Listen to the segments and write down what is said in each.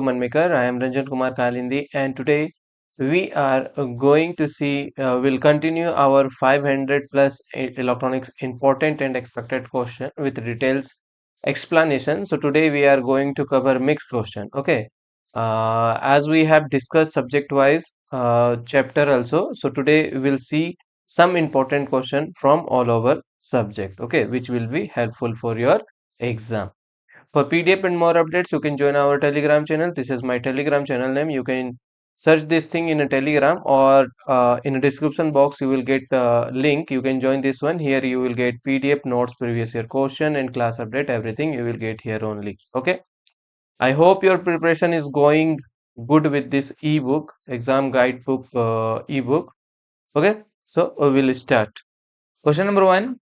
Manmaker. I am Ranjan Kumar Kalindi, and today we are going to see, we'll continue our 500 plus electronics important and expected question with details explanation. So today we are going to cover mixed question. Okay, as we have discussed subject wise chapter also. So today we'll see some important question from all over subject. Okay, which will be helpful for your exam. For PDF and more updates, you can join our Telegram channel. This is my Telegram channel name. You can search this thing in a Telegram or in a description box. You will get a link. You can join this one. Here you will get PDF notes, previous year question, and class update. Everything you will get here only. Okay. I hope your preparation is going good with this ebook, exam guidebook ebook. Okay. So we will start. Question number one.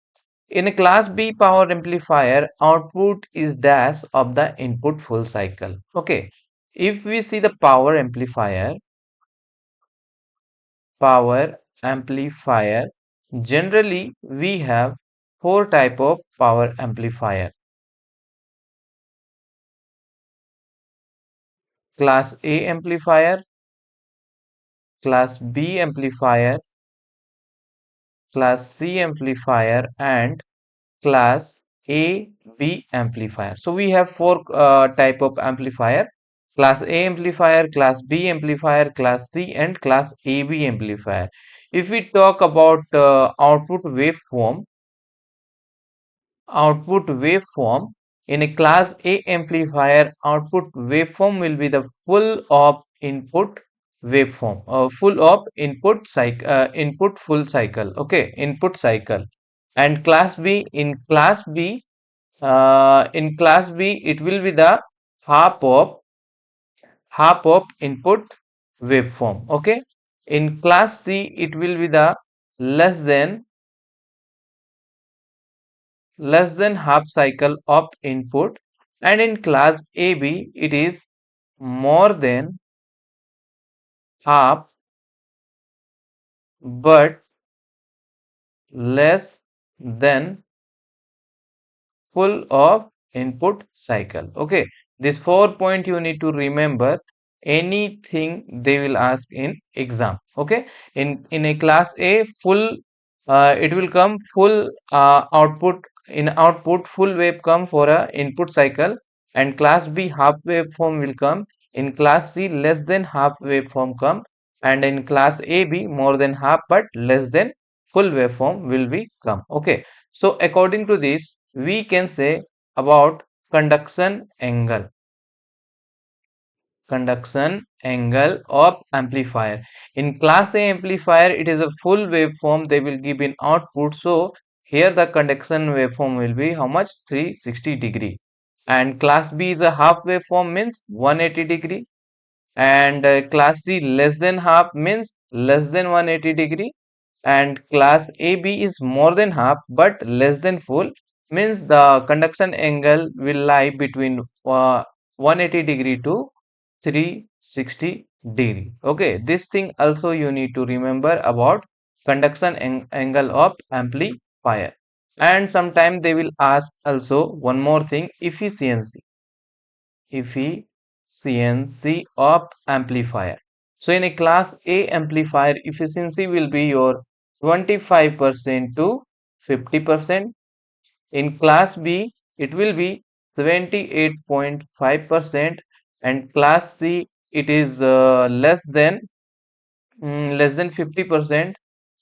In a class B power amplifier, output is dash of the input full cycle. Okay. If we see the power amplifier, generally we have four type of power amplifier. Class A amplifier, class B amplifier, class C amplifier, and class A, B amplifier. So we have four type of amplifier: class A amplifier, class B amplifier, class C, and class AB amplifier. If we talk about output waveform in a class A amplifier, output waveform will be the full of input waveform, full of input cycle, input full cycle. Okay, input cycle. And in class B, it will be the half of input waveform. Okay. In class C, it will be the less than half cycle of input, and in class AB, it is more than half but less than full of input cycle. Okay, this 4 point you need to remember anything they will ask in exam. Okay, in a class A, full it will come full output. In output, full wave come for a input cycle, and class B half waveform will come. In class C, less than half waveform come, and in class AB, more than half but less than full waveform will be come. Okay, so according to this, we can say about conduction angle. Conduction angle of amplifier. In class A amplifier, it is a full waveform they will give in output. So here the conduction waveform will be how much? 360 degree. And class B is a half waveform, means 180 degree. And class C less than half means less than 180 degree. And class AB is more than half but less than full, means the conduction angle will lie between 180 degree to 360 degree. Okay, this thing also you need to remember about conduction angle of amplifier. And sometime they will ask also one more thing: efficiency of amplifier. So in a class A amplifier, efficiency will be your 25% to 50%. In class B, it will be 78.5%, and class C, it is less than 50%,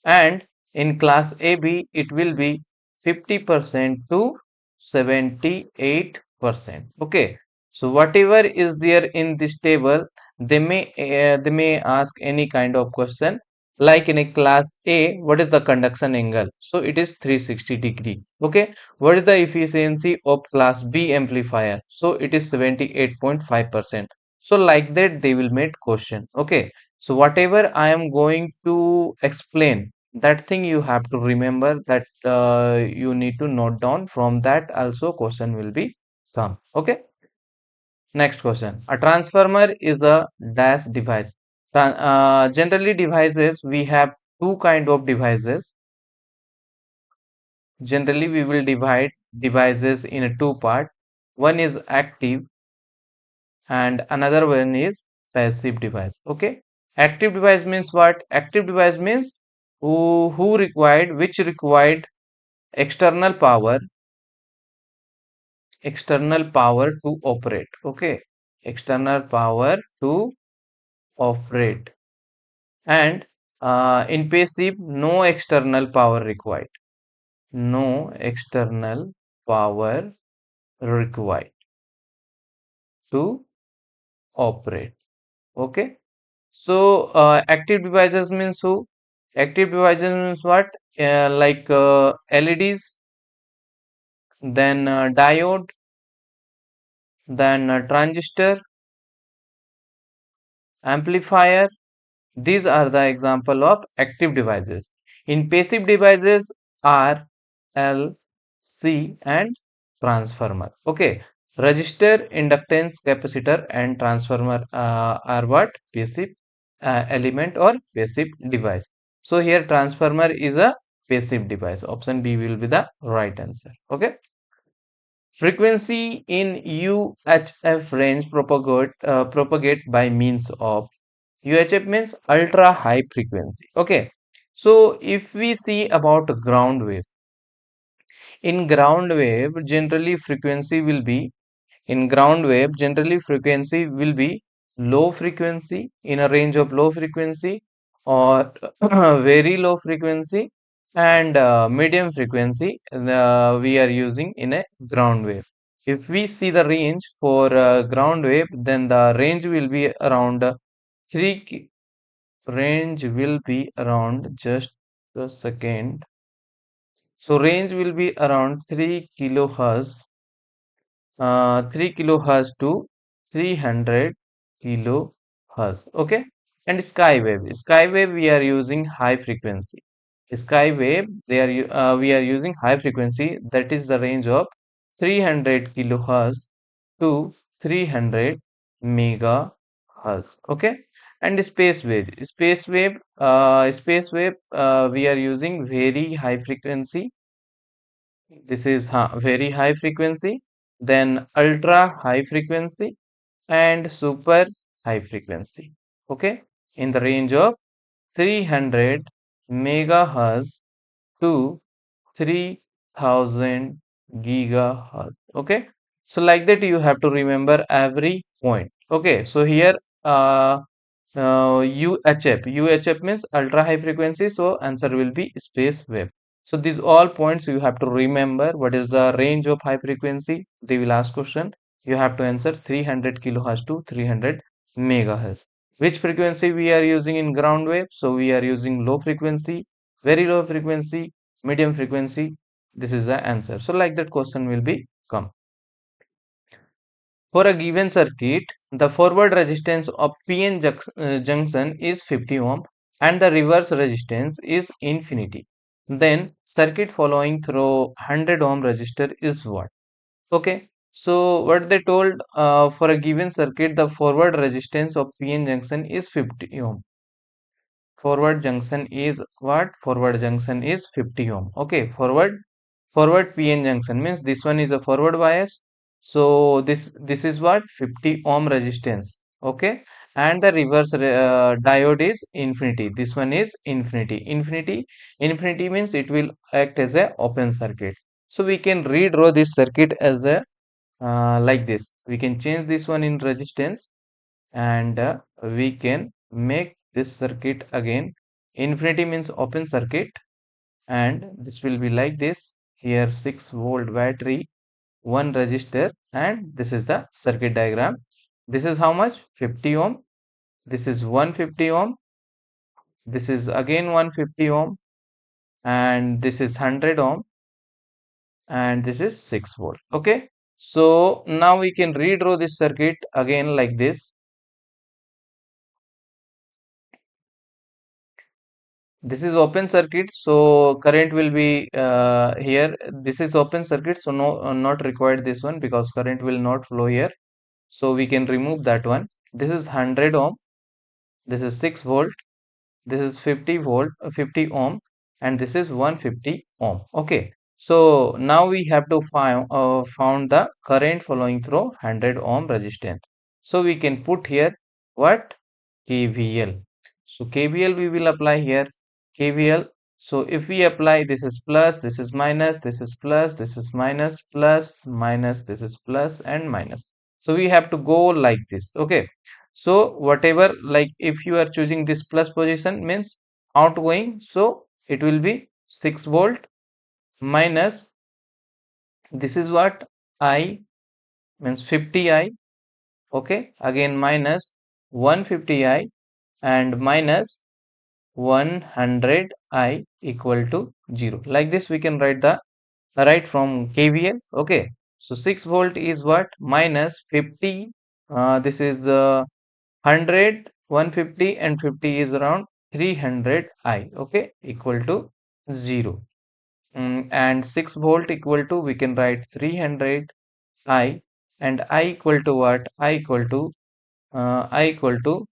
and in class AB, it will be 50% to 78%. Okay, so whatever is there in this table, they may ask any kind of question. Like in a class A, what is the conduction angle? So it is 360 degree. Okay, what is the efficiency of class B amplifier? So it is 78.5%. So like that they will make question. Okay, so whatever I am going to explain, that thing you have to remember, that you need to note down. From that also question will be come. Okay. Next question. A transformer is a dash device. Generally devices, we have two kind of devices. Generally we will divide devices in a two part. One is active and another one is passive device. Okay, active device means what? Active device means who required, which required external power, to operate. Okay, external power to operate. And in passive, no external power required, no external power required to operate. Okay, so active devices means who? Active devices means what? Like LEDs, then diode, then transistor, amplifier. These are the example of active devices. In passive devices are L, C and transformer. Okay, resistor, inductance, capacitor and transformer are what? Passive element or passive device. So here transformer is a passive device. Option B will be the right answer. Okay. Frequency in UHF range propagate by means of UHF means ultra high frequency. Okay. So if we see about ground wave, in ground wave generally frequency will be low frequency, in a range of low frequency or very low frequency and medium frequency we are using in a ground wave. If we see the range for ground wave, then the range will be around 3 ki- range will be around just a second. So range will be around 3 kilohertz, 3 kilohertz to 300 kilohertz. Okay, and skywave we are using high frequency. Skywave we are using high frequency, that is the range of 300 kilohertz to 300 megahertz. Okay, and space wave we are using very high frequency. This is very high frequency, then ultra high frequency and super high frequency. Okay, in the range of 300 megahertz to 3000 gigahertz. Okay, so like that you have to remember every point. Okay, so here uh, UHF means ultra high frequency, so answer will be space wave. So these all points you have to remember. What is the range of high frequency? They will ask question. You have to answer 300 kilohertz to 300 megahertz. Which frequency we are using in ground wave? So we are using low frequency, very low frequency, medium frequency. This is the answer. So like that question will be come. For a given circuit, the forward resistance of PN junction is 50 ohm and the reverse resistance is infinity. Then circuit following through 100 ohm resistor is what? Okay. So what they told, for a given circuit, the forward resistance of PN junction is 50 ohm. Forward junction is what? Forward junction is 50 ohm. Okay. Forward PN junction means this one is a forward bias. So this is what? 50 ohm resistance. Okay, and the reverse diode is infinity. This one is infinity. Infinity means it will act as a open circuit. So we can redraw this circuit as a like this. We can change this one in resistance and we can make this circuit again. Infinity means open circuit and this will be like this. Here 6-volt battery, one resistor, and this is the circuit diagram. This is how much? 50 ohm. This is 150 ohm. This is again 150 ohm, and this is 100 ohm, and this is 6 volt. Okay, so now we can redraw this circuit again like this. This is open circuit, so current will be here. This is open circuit, so no, not required this one because current will not flow here. So we can remove that one. This is 100 ohm. This is 6 volt. This is 50 volt, 50 ohm, and this is 150 ohm. Okay. So now we have to found the current flowing through 100 ohm resistance. So we can put here what? KVL. So KVL we will apply here. KVL. So if we apply, this is plus, this is minus, this is plus, this is minus, plus, minus, this is plus and minus. So we have to go like this. Okay. So whatever, like if you are choosing this plus position means outgoing, so it will be 6 volt minus, this is what? I means 50I. Okay, again minus 150I and minus 100I equal to 0. Like this we can write from KVL. Okay, so 6 volt is what? Minus 50. This is the 100, 150 and 50 is around 300I. Okay, equal to 0. And 6 volt equal to, we can write 300 I, and I equal to what? I equal to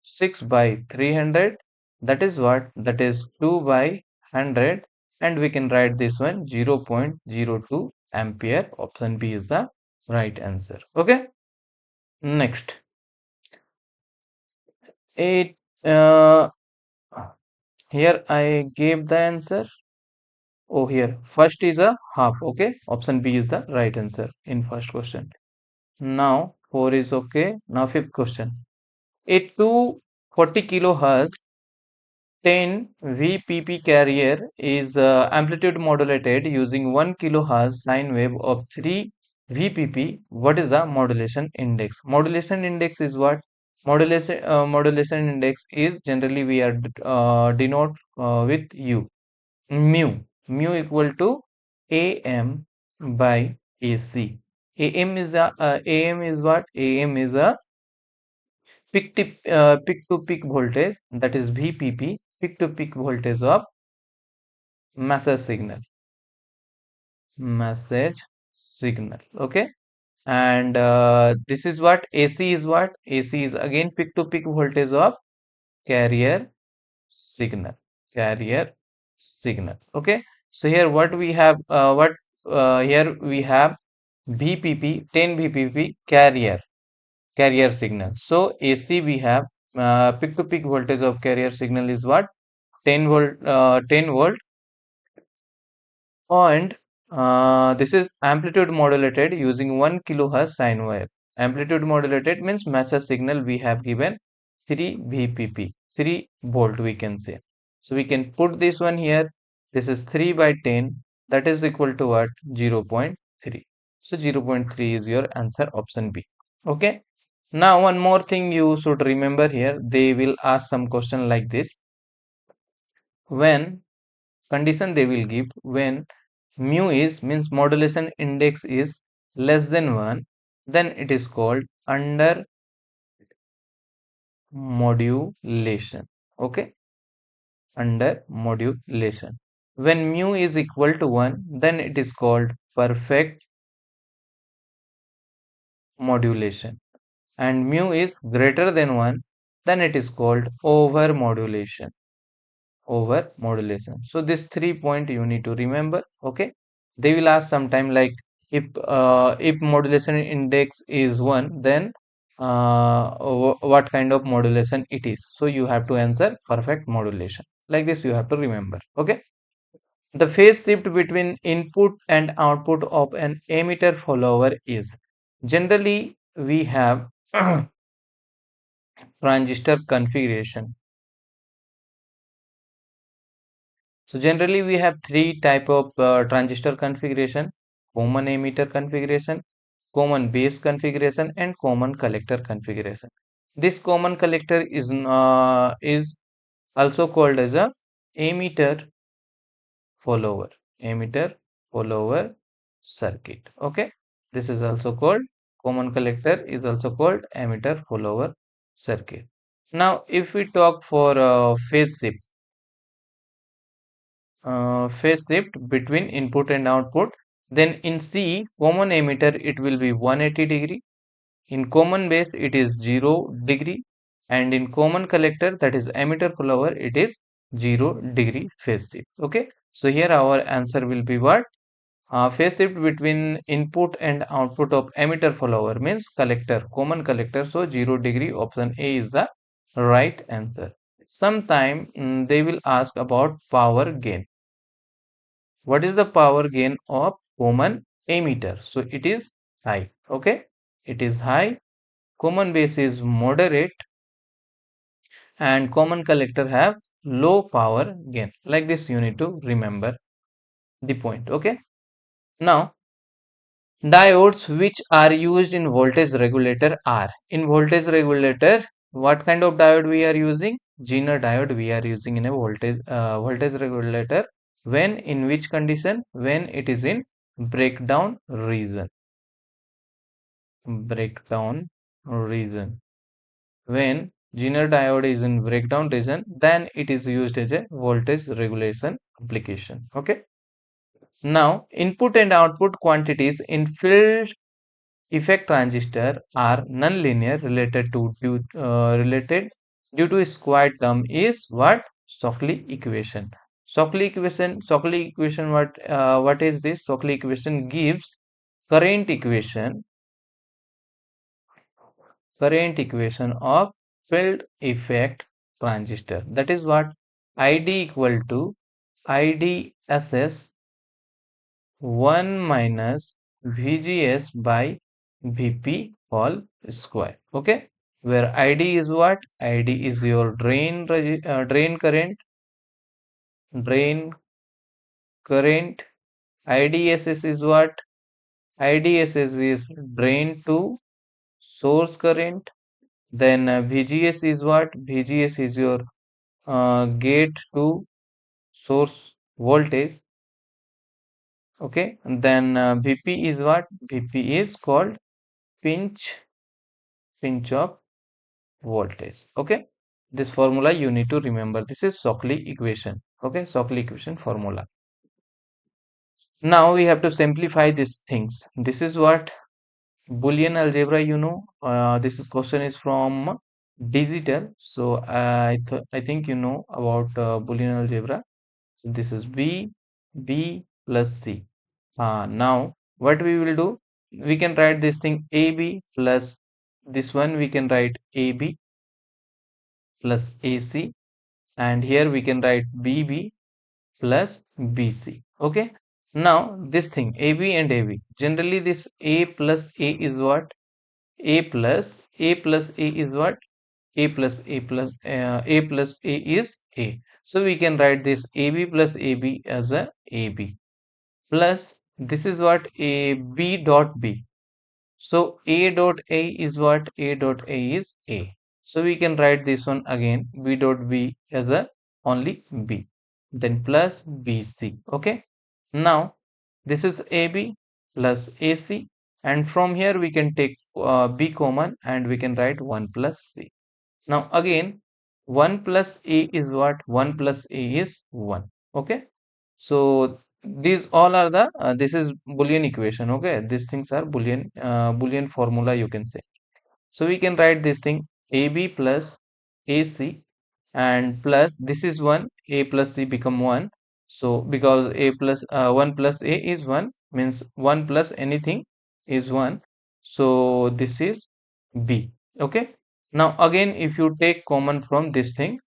6 by 300. That is what? That is 2 by 100. And we can write this one 0.02 ampere. Option B is the right answer. Okay. Next. It here I gave the answer. Oh, here first is a half. Okay. Option B is the right answer in first question. Now 4 is okay. Now fifth question. A 240 kilohertz 10 VPP carrier is amplitude modulated using 1 kilohertz sine wave of 3 VPP. What is the modulation index? Modulation index is what? Modulation index is generally we are denote with U. Mu. Mu equal to AM by AC. AM is AM is what? AM is a peak to peak voltage, that is VPP, peak to peak voltage of message signal. Okay, and this is what? AC is what? AC is again peak to peak voltage of carrier signal. Carrier signal. Okay, so here what we have? Here we have VPP, 10 VPP carrier signal. So AC we have peak to peak voltage of carrier signal is what? 10 volt, and this is amplitude modulated using 1 kilohertz sine wave. Amplitude modulated means message signal we have given 3 VPP, 3 volt we can say. So we can put this one here. This is 3 by 10, that is equal to what? 0.3. So 0.3 is your answer, option B. Okay. Now one more thing you should remember here. They will ask some question like this. When condition they will give, when mu is means modulation index is less than 1, then it is called under modulation. Okay, under modulation. When mu is equal to 1, then it is called perfect modulation, and mu is greater than 1, then it is called over modulation. So this 3 point you need to remember. Okay, they will ask sometime like if modulation index is 1, then what kind of modulation it is. So you have to answer perfect modulation. Like this you have to remember. Okay, the phase shift between input and output of an emitter follower is, generally we have transistor configuration. So generally we have three type of transistor configuration: common emitter configuration, common base configuration, and common collector configuration. This common collector is also called as a emitter follower, emitter follower circuit. Okay, this is also called common collector, is also called emitter follower circuit. Now if we talk for phase shift between input and output, then in C common emitter it will be 180 degree, in common base it is 0 degree, and in common collector, that is emitter follower, it is 0 degree phase shift. Okay, so here our answer will be what? Phase shift between input and output of emitter follower means collector, common collector. So 0 degree, option A is the right answer. Sometime they will ask about power gain. What is the power gain of common emitter? So it is high. Okay, it is high. Common base is moderate and common collector have low power gain. Like this you need to remember the point. Okay, now diodes which are used in voltage regulator are in voltage regulator. What kind of diode we are using? Zener diode we are using in a voltage regulator. When in which condition? When it is in breakdown region. Breakdown region. When Zener diode is in breakdown region, then it is used as a voltage regulation application. Okay. Now input and output quantities in field effect transistor are nonlinear related due to squared term is what? Shockley equation. Shockley equation. What is this? Shockley equation gives current equation of field effect transistor. That is what? ID equal to IDSS 1 minus VGS by VP whole square. Okay, where ID is what? ID is your drain current, drain current. IDSS is what? IDSS is drain to source current. Then VGS is what? VGS is your gate to source voltage. Okay, and then VP is what? VP is called pinch of voltage. Okay, this formula you need to remember. This is Shockley equation. Okay, Shockley equation formula. Now we have to simplify these things. This is what? Boolean algebra, you know. This is question is from digital. So I think you know about Boolean algebra. So this is B plus C. Now what we will do? We can write this thing AB plus this one. We can write AB plus AC, and here we can write BB plus BC. Okay, now this thing AB and AB, generally this A plus A is what? A plus A is what? A plus A is A. So we can write this AB plus AB as a AB plus this is what? A B dot B. So A dot A is what? A dot A is A. So we can write this one again, B dot B as a only B. Then plus BC. Okay. Now this is AB plus AC, and from here we can take B common and we can write 1 plus C. Now again 1 plus A is what? 1 plus A is 1. Okay. So these all are the this is Boolean equation. Okay, these things are Boolean formula you can say. So we can write this thing AB plus AC and plus this is 1, A plus C become 1. So because A plus 1 plus A is 1 means 1 plus anything is 1. So this is B. Okay. Now again if you take common from this thing,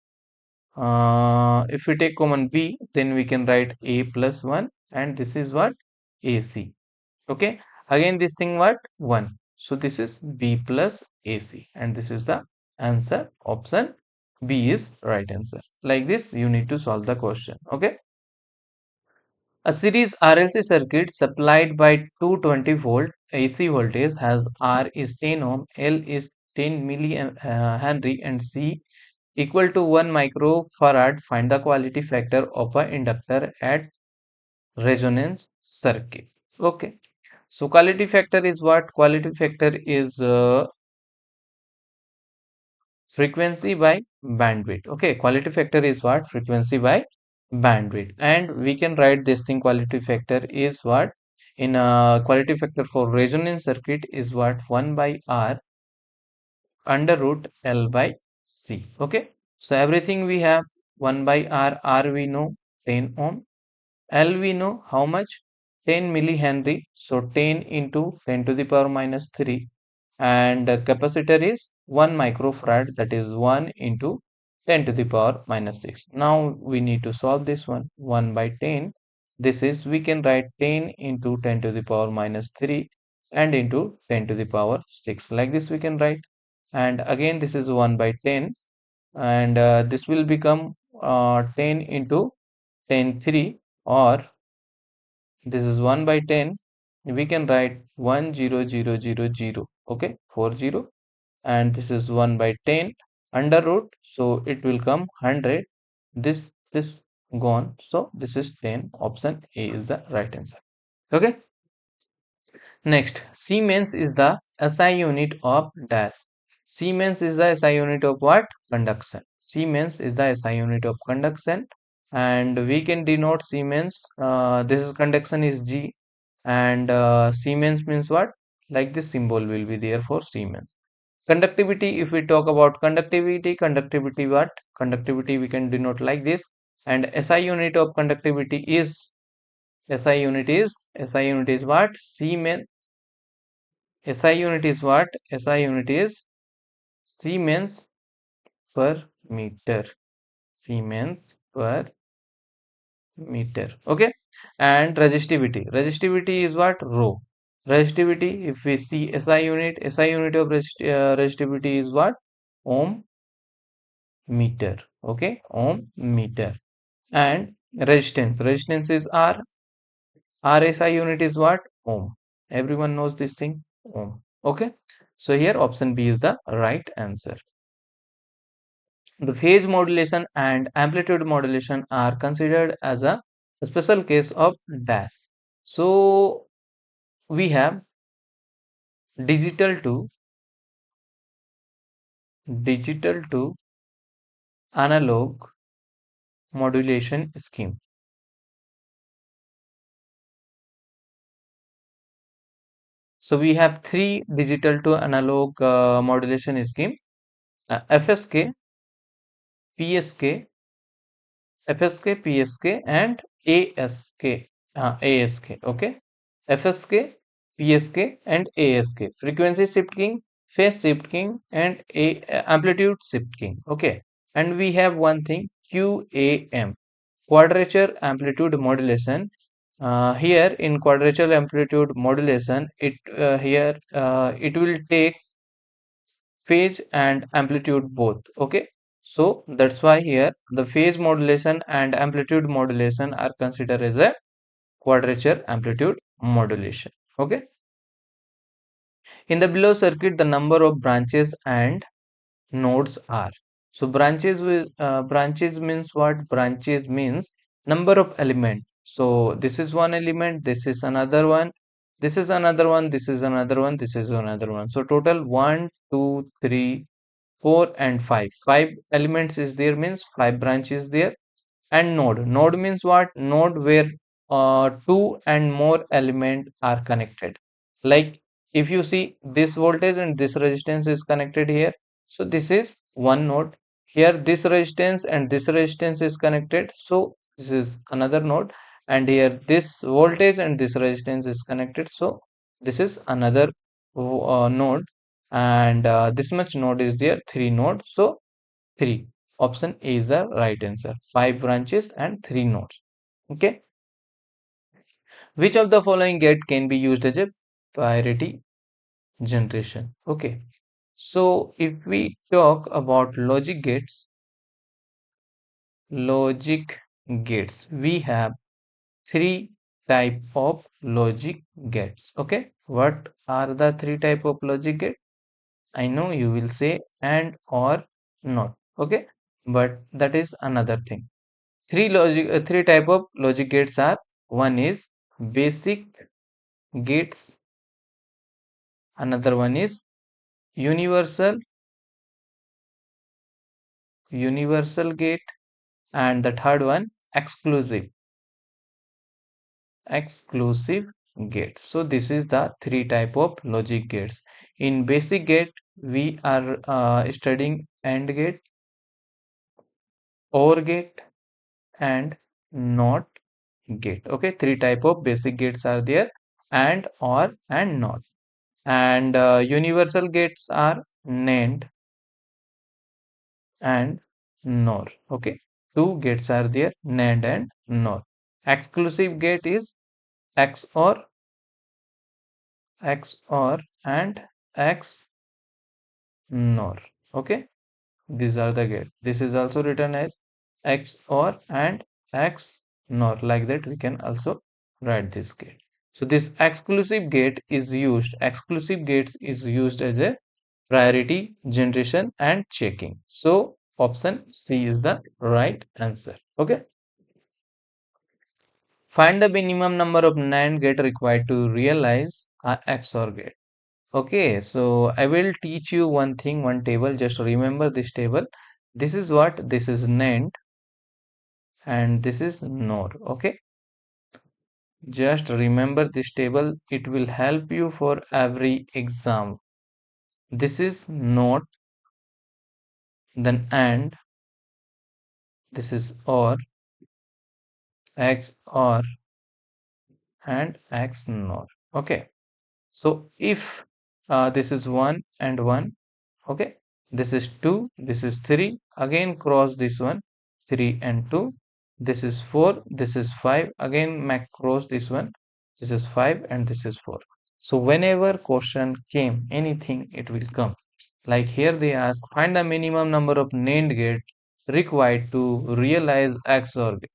if we take common B, then we can write A plus 1 and this is what? AC. Okay. Again this thing what? 1. So this is B plus AC and this is the answer. Option B is right answer. Like this you need to solve the question. Okay. A series RLC circuit supplied by 220 volt AC voltage has R is 10 ohm, L is 10 millihenry and C equal to 1 microfarad. Find the quality factor of an inductor at resonance circuit. Okay, so quality factor is what? Quality factor is frequency by bandwidth. Okay, quality factor is what? Frequency by bandwidth. And we can write this thing, quality factor is what? In a quality factor for resonance circuit is what? 1 by R under root L by C. Okay, so everything we have 1 by R. R we know 10 ohm. L we know how much? 10 millihenry, so 10 into 10 to the power minus 3, and the capacitor is 1 microfarad, that is 1 into 10 to the power minus 6. Now we need to solve this one. 1 by 10, this is, we can write 10 into 10 to the power minus 3 and into 10 to the power 6, like this we can write. And again this is 1 by 10, and this will become 10 into 10 3, or this is 1 by 10, we can write 10000, okay, 40, and this is 1 by 10 under root, so it will come 100, this gone, so this is 10. Option A is the right answer. Okay, next, Siemens is the SI unit of dash. Siemens is the SI unit of what? Conduction. Siemens is the SI unit of conduction, and we can denote Siemens, this is conduction is G, and Siemens means what? Like this symbol will be there for Siemens. Conductivity, if we talk about conductivity what? Conductivity we can denote like this, and SI unit of conductivity is, SI unit is what? Siemens. SI unit is what? SI unit is Siemens per meter. Siemens per meter. Okay. And resistivity is what? Rho. Resistivity, if we see SI unit of resistivity is what? Ohm meter. Okay. Ohm meter. And resistance is R. RSI unit is what? Ohm. Everyone knows this thing. Ohm. Okay. So here option B is the right answer. The phase modulation and amplitude modulation are considered as a special case of dash. So we have digital to digital to analog modulation scheme. So we have three digital to analog modulation scheme: FSK, PSK, FSK, PSK, and ASK. ASK. Okay. FSK, PSK, and ASK. Frequency shifting, phase shifting, and amplitude shifting. Okay. And we have one thing, QAM, quadrature amplitude modulation. Here in quadrature amplitude modulation, it will take phase and amplitude both. Okay, so that's why here the phase modulation and amplitude modulation are considered as a quadrature amplitude modulation. Okay, in the below circuit the number of branches and nodes are, so branches means what? Branches means number of element. So this is one element, this is another one, this is another one, this is another one, this is another one, so total 1 2 3 4 and 5. 5 elements is there, means 5 branches there. And node means what? Node where two and more element are connected. Like if you see this voltage and this resistance is connected here, so this is one node. Here this resistance and this resistance is connected, so this is another node. And here this voltage and this resistance is connected, so this is another node. And this much node is there, three nodes, so 3. Option A is the right answer. 5 branches and 3 nodes. Okay. Which of the following gate can be used as a parity generation? Okay. So if we talk about logic gates, we have three type of logic gates. Okay. What are the three type of logic gates? I know you will say and or not. Okay. But that is another thing. Three type of logic gates are, one is basic gates, another one is universal gate, and the third one exclusive gate. So this is the three type of logic gates. In basic gate we are studying AND gate, OR gate, and NOT gate. Okay, three type of basic gates are there: and, or, and not. And universal gates are NAND and NOR. Okay, two gates are there: NAND and NOR. Exclusive gate is XOR, XOR, and XNOR. Okay, these are the gate. This is also written as XOR and XNOR. Like that, we can also write this gate. So this exclusive gates is used as a priority generation and checking. So option C is the right answer. Okay. Find the minimum number of NAND gate required to realize a XOR gate. Okay, so I will teach you one thing, one table. Just remember this table. This is what? This is NAND and this is NOR. Okay, just remember this table. It will help you for every exam. This is NOT, then AND, this is OR, XOR, and XNOR. Okay, so if this is 1 and 1, okay, this is 2, this is 3, again cross this one, 3 and 2, this is 4, this is 5, again cross this one, this is 5 and this is 4. So whenever question came anything, it will come. Like here they ask, find the minimum number of NAND gate required to realize XOR gate.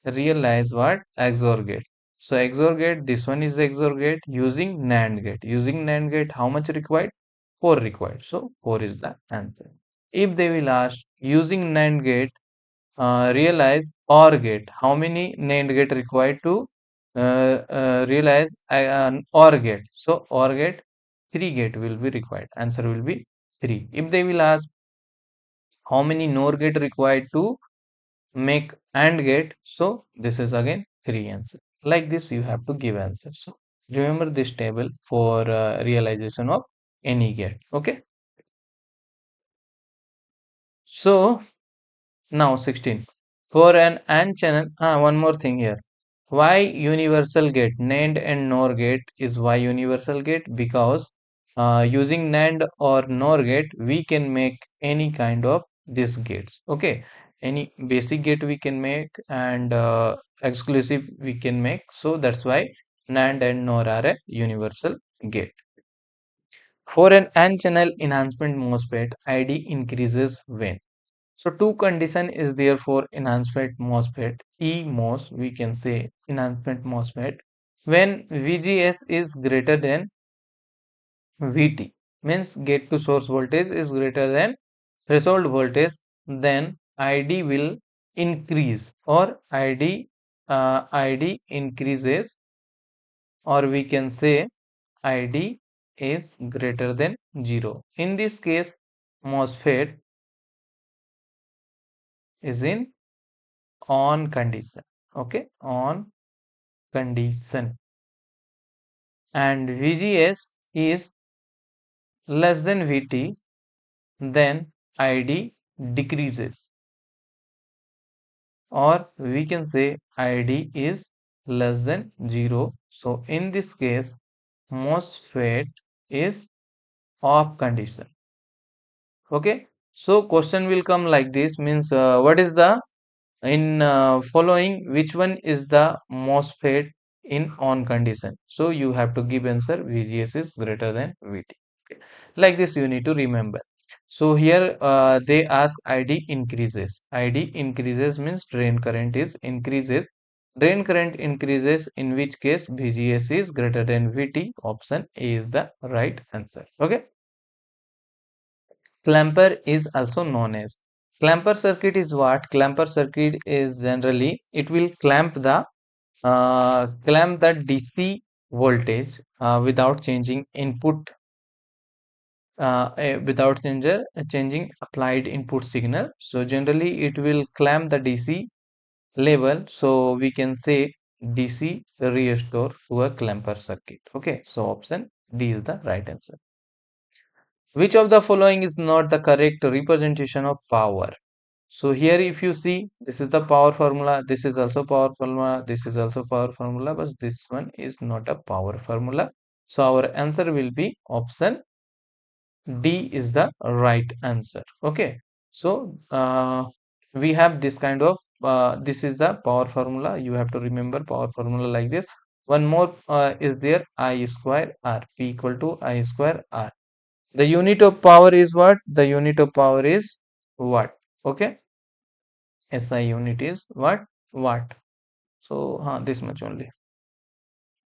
Realize what? XOR gate. So XOR gate, this one is XOR gate using NAND gate. Using NAND gate, how much required? 4 required. So 4 is the answer. If they will ask using NAND gate, realize OR gate, how many NAND gate required to realize an OR gate? So OR gate, 3 gate will be required. Answer will be 3. If they will ask how many NOR gate required to make AND gate, so this is again 3 answer. Like this you have to give answer. So remember this table for realization of any gate. Okay, so now 16 for an AND channel. One more thing here. Why universal gate? NAND and NOR gate is why universal gate, because using NAND or NOR gate we can make any kind of these gates. Okay, any basic gate we can make and exclusive we can make. So that's why NAND and NOR are a universal gate. For an N channel enhancement MOSFET, ID increases when? So two condition is there for enhancement MOSFET. EMOS, we can say enhancement MOSFET. When VGS is greater than VT, means gate to source voltage is greater than threshold voltage, then ID will increase, or ID increases, or we can say ID is greater than 0. In this case, MOSFET is in on condition. Okay, on condition, and VGS is less than VT, then ID decreases, or we can say ID is less than 0. So in this case, MOSFET is off condition. Okay, so question will come like this, means what is the in following, which one is the MOSFET in on condition? So you have to give answer VGS is greater than VT. Okay. Like this you need to remember. So here they ask ID increases. ID increases means drain current is increases. Drain current increases, in which case VGS is greater than VT. Option A is the right answer. Okay. Clamper is also known as. Clamper circuit is what? Clamper circuit is generally, it will clamp the DC voltage without changing input, changing applied input signal. So generally it will clamp the DC level. So we can say DC restore to a clamper circuit. Okay, so option D is the right answer. Which of the following is not the correct representation of power? So here if you see, this is the power formula, this is also power formula, this is also power formula, but this one is not a power formula. So our answer will be option D is the right answer. Okay. So we have this kind of this is the power formula. You have to remember power formula like this. One more is there, I square R, P equal to I square R. The unit of power is what? The unit of power is watt. Okay. SI unit is what? Watt. So this much only.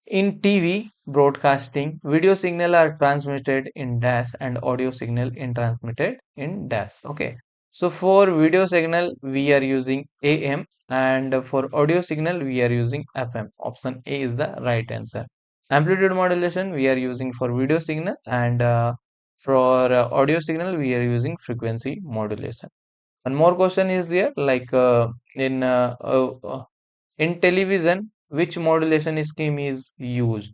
In TV broadcasting, video signal are transmitted in dash and audio signal in transmitted in dash. Okay. So for video signal we are using AM and for audio signal we are using FM. Option A is the right answer. Amplitude modulation we are using for video signal and for audio signal we are using frequency modulation. One more question is there, like in television, which modulation scheme is used?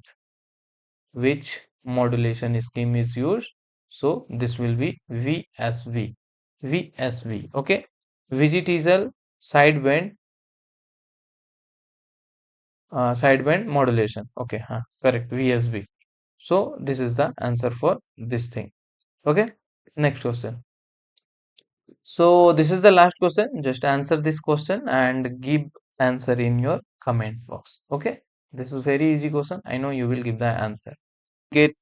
Which modulation scheme is used? So this will be VSV. VSV. Okay. Vegetal sideband sideband modulation. Okay. Correct. VSV. So this is the answer for this thing. Okay. Next question. So this is the last question. Just answer this question and give answer in your comment box. Okay. This is very easy question. I know you will give the answer. Get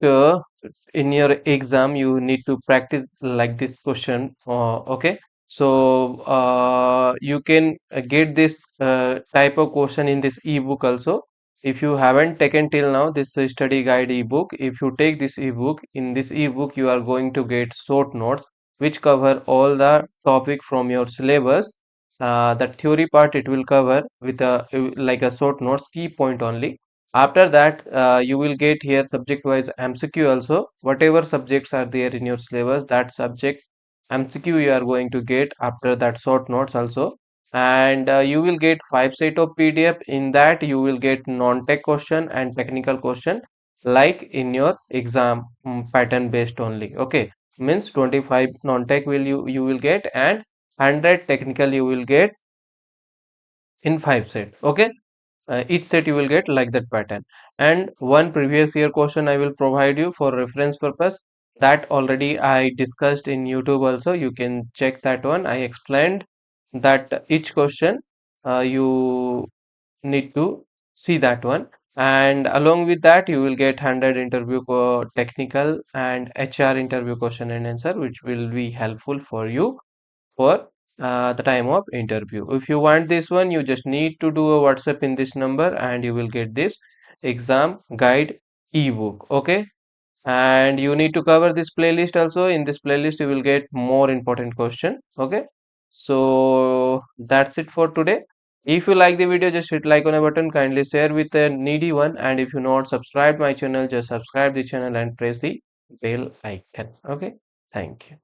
in your exam, you need to practice like this question. Okay. So you can get this type of question in this ebook also. If you haven't taken till now this study guide ebook, if you take this ebook, in this ebook you are going to get short notes which cover all the topic from your syllabus. The theory part it will cover with a like a short notes key point only. After that, you will get here subject wise MCQ also. Whatever subjects are there in your syllabus, that subject MCQ you are going to get after that short notes also. And you will get 5 set of PDF. In that, you will get non-tech question and technical question like in your exam pattern based only. Okay, means 25 non-tech will you will get and 100 technical you will get in 5 set. Okay, each set you will get like that pattern, and one previous year question I will provide you for reference purpose, that already I discussed in YouTube also. You can check that one. I explained that each question you need to see that one, and along with that you will get 100 interview technical and HR interview question and answer which will be helpful for you for the time of interview. If you want this one, you just need to do a WhatsApp in this number and you will get this exam guide ebook. Okay. And you need to cover this playlist also. In this playlist, you will get more important question. Okay. So that's it for today. If you like the video, just hit like on a button. Kindly share with a needy one. And if you not subscribe my channel, just subscribe the channel and press the bell icon. Okay. Thank you.